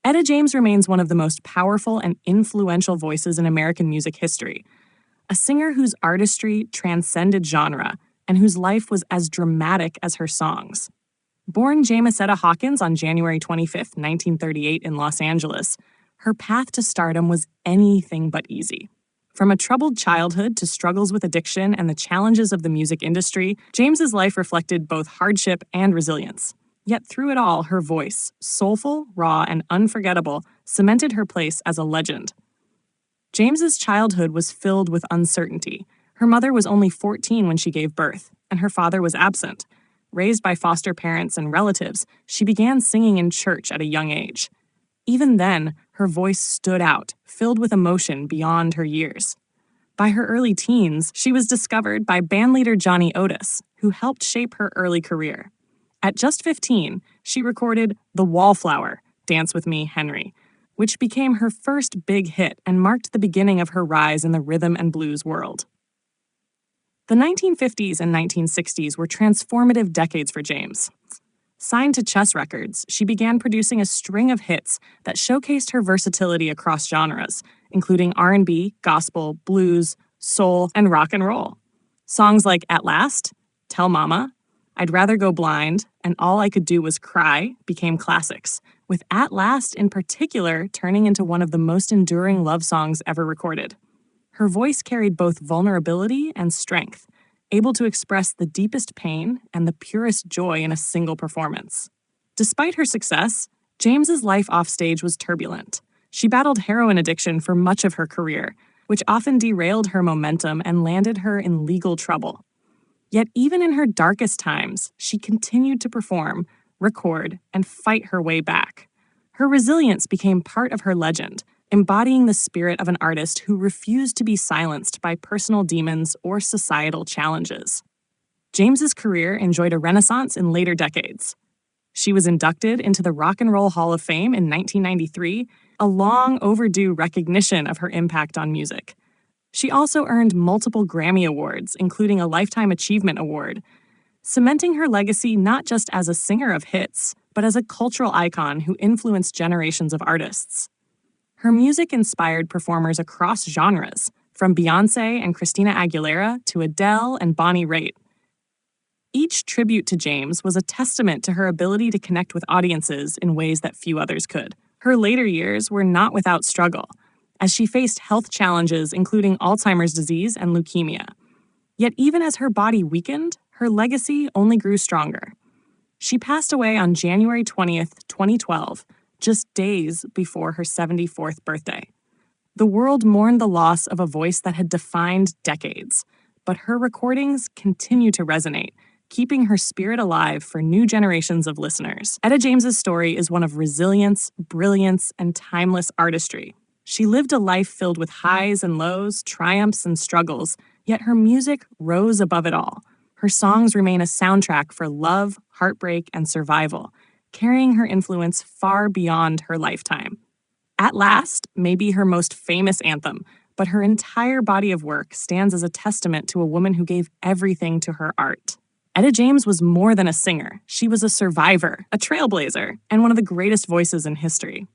Etta James remains one of the most powerful and influential voices in American music history, a singer whose artistry transcended genre and whose life was as dramatic as her songs. Born Jamesetta Hawkins on January 25, 1938 in Los Angeles, her path to stardom was anything but easy. From a troubled childhood to struggles with addiction and the challenges of the music industry, James's life reflected both hardship and resilience. Yet through it all, her voice, soulful, raw, and unforgettable, cemented her place as a legend. James's childhood was filled with uncertainty. Her mother was only 14 when she gave birth, and her father was absent. Raised by foster parents and relatives, she began singing in church at a young age. Even then, her voice stood out, filled with emotion beyond her years. By her early teens, she was discovered by bandleader Johnny Otis, who helped shape her early career. At just 15, she recorded The Wallflower, Dance With Me, Henry, which became her first big hit and marked the beginning of her rise in the rhythm and blues world. The 1950s and 1960s were transformative decades for James. Signed to Chess Records, she began producing a string of hits that showcased her versatility across genres, including R&B, gospel, blues, soul, and rock and roll. Songs like At Last, Tell Mama, I'd Rather Go Blind, and All I Could Do Was Cry became classics, with At Last in particular turning into one of the most enduring love songs ever recorded. Her voice carried both vulnerability and strength, able to express the deepest pain and the purest joy in a single performance. Despite her success, James's life offstage was turbulent. She battled heroin addiction for much of her career, which often derailed her momentum and landed her in legal trouble. Yet even in her darkest times, she continued to perform, record, and fight her way back. Her resilience became part of her legend, embodying the spirit of an artist who refused to be silenced by personal demons or societal challenges. James's career enjoyed a renaissance in later decades. She was inducted into the Rock and Roll Hall of Fame in 1993, a long overdue recognition of her impact on music. She also earned multiple Grammy Awards, including a Lifetime Achievement Award, cementing her legacy not just as a singer of hits, but as a cultural icon who influenced generations of artists. Her music inspired performers across genres, from Beyoncé and Christina Aguilera to Adele and Bonnie Raitt. Each tribute to James was a testament to her ability to connect with audiences in ways that few others could. Her later years were not without struggle, as she faced health challenges including Alzheimer's disease and leukemia. Yet even as her body weakened, her legacy only grew stronger. She passed away on January 20th, 2012, just days before her 74th birthday. The world mourned the loss of a voice that had defined decades, but her recordings continue to resonate, keeping her spirit alive for new generations of listeners. Etta James's story is one of resilience, brilliance, and timeless artistry. She lived a life filled with highs and lows, triumphs and struggles, yet her music rose above it all. Her songs remain a soundtrack for love, heartbreak, and survival, carrying her influence far beyond her lifetime. At Last may be her most famous anthem, but her entire body of work stands as a testament to a woman who gave everything to her art. Etta James was more than a singer. She was a survivor, a trailblazer, and one of the greatest voices in history.